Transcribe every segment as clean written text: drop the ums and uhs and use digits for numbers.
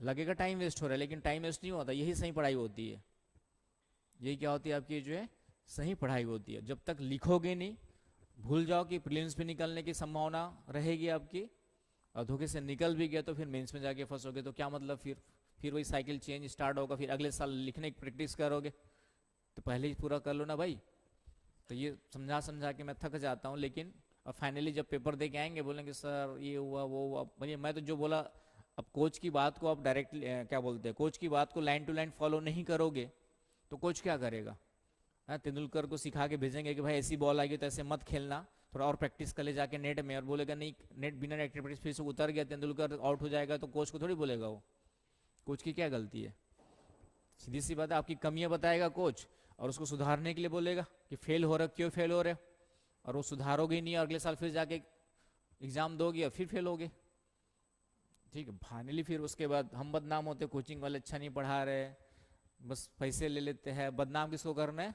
लगेगा time waste हो रहा है, लेकिन टाइम वेस्ट नहीं होता, यही सही पढ़ाई होती है। यही क्या होती है आपकी जो है सही पढ़ाई होती है। जब तक लिखोगे नहीं, भूल जाओ कि प्रीलिम्स पे निकलने की संभावना रहेगी आपकी, और धोखे से निकल भी गया तो फिर मेंस में जाके फंसोगे तो क्या मतलब, फिर वही साइकिल चेंज स्टार्ट होगा, फिर अगले साल लिखने की प्रैक्टिस करोगे। तो पहले ही पूरा कर लो ना भाई। तो ये समझा समझा के मैं थक जाता हूँ, लेकिन और फाइनली जब पेपर दे के आएंगे बोलेंगे सर ये हुआ वो हुआ, मुझे मैं तो जो बोला। अब कोच की बात को आप डायरेक्टली क्या बोलते हैं, कोच की बात को लाइन टू लाइन फॉलो नहीं करोगे तो कोच क्या करेगा। हाँ, तेंदुलकर को सिखा के भेजेंगे कि भाई ऐसी बॉल आएगी तो ऐसे मत खेलना, थोड़ा और प्रैक्टिस कर ले जाके नेट में, और बोलेगा नहीं नेट बिना नेट प्रैक्टिस फिर से उतर गया तेंदुलकर आउट हो जाएगा, तो कोच को थोड़ी बोलेगा वो। कोच की क्या गलती है। सीधी सी बात है, आपकी कमियां बताएगा कोच और उसको सुधारने के लिए बोलेगा कि फेल हो रहे हो, क्यों फेल हो रहे हो, और वो सुधारोगे ही नहीं, और अगले साल फिर जाके एग्जाम दोगे और फिर फेल होगे। ठीक है, फाइनली फिर उसके बाद हम बदनाम होते, कोचिंग वाले अच्छा नहीं पढ़ा रहे, बस पैसे ले लेते हैं। बदनाम किसको करना है,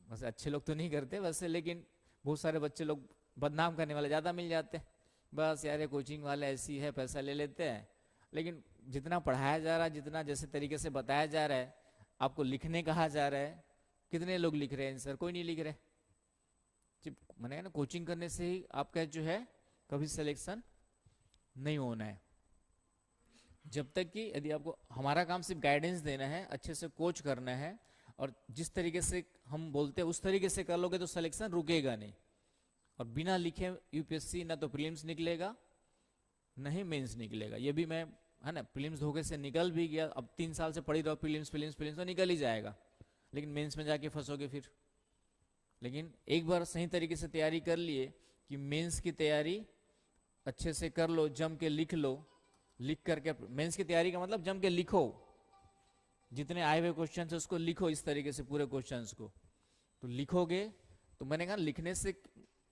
बस अच्छे लोग तो नहीं करते वैसे, लेकिन बहुत सारे बच्चे लोग बदनाम करने वाले ज़्यादा मिल जाते हैं। बस यार ये कोचिंग वाले ऐसी है, पैसा ले लेते हैं। लेकिन जितना पढ़ाया जा रहा है, जितना जैसे तरीके से बताया जा रहा है, आपको लिखने कहा जा रहा है, कितने लोग लिख रहे हैं सर, कोई नहीं लिख रहे। जब मैंने कहा ना कोचिंग करने से ही आपका जो है कभी सिलेक्शन नहीं होना है। जब तक कि यदि आपको हमारा काम सिर्फ गाइडेंस देना है, अच्छे से कोच करना है, और जिस तरीके से हम बोलते हैं उस तरीके से कर लोगे तो सिलेक्शन रुकेगा नहीं। और बिना लिखे यूपीएससी ना तो प्रीलिम्स निकलेगा, ना ही मेंस निकलेगा। ये भी मैं, है ना, प्रीलिम्स धोखे से निकल भी गया, अब 3 साल से पढ़ी रहो प्रीलिम्स प्रीलिम्स प्रीलिम्स तो निकल ही जाएगा, लेकिन मेंस में जाके फंसोगे फिर। लेकिन एक बार सही तरीके से तैयारी कर लिए कि मेंस की तैयारी अच्छे से कर लो, जम के लिख लो, लिख करके मेंस की तैयारी का मतलब जम के लिखो, जितने आए हुए क्वेश्चन है उसको लिखो इस तरीके से पूरे क्वेश्चंस को। तो लिखोगे, तो मैंने कहा लिखने से,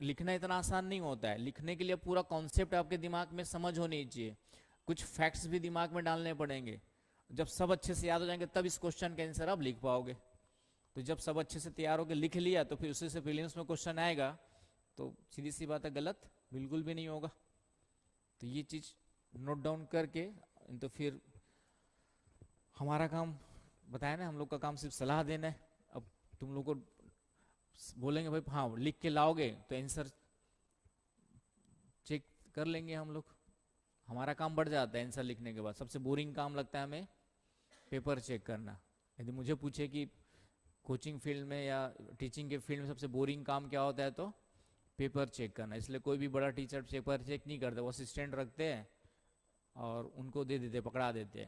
लिखना इतना आसान नहीं होता है। लिखने के लिए पूरा कॉन्सेप्ट आपके दिमाग में समझ होनी चाहिए, कुछ फैक्ट्स भी दिमाग में डालने पड़ेंगे। जब सब अच्छे से याद हो जाएंगे तब इस क्वेश्चन का आंसर आप लिख पाओगे। तो जब सब अच्छे से तैयार होकर लिख लिया तो फिर उसी से प्रीलिम्स में क्वेश्चन आएगा तो सीधी सी बात है गलत बिल्कुल भी नहीं होगा। तो ये चीज नोट डाउन करके, तो फिर हमारा काम, बताया ना, हम लोग का काम सिर्फ सलाह देना है। अब तुम लोग को बोलेंगे भाई हाँ लिख के लाओगे तो आंसर चेक कर लेंगे हम लोग, हमारा काम बढ़ जाता है। आंसर लिखने के बाद सबसे बोरिंग काम लगता है हमें पेपर चेक करना। यदि मुझे पूछे कि कोचिंग फील्ड में या टीचिंग के फील्ड में सबसे बोरिंग काम क्या होता है तो पेपर चेक करना। इसलिए कोई भी बड़ा टीचर पेपर चेक नहीं करता, वो असिस्टेंट रखते हैं और उनको दे देते, पकड़ा देते हैं।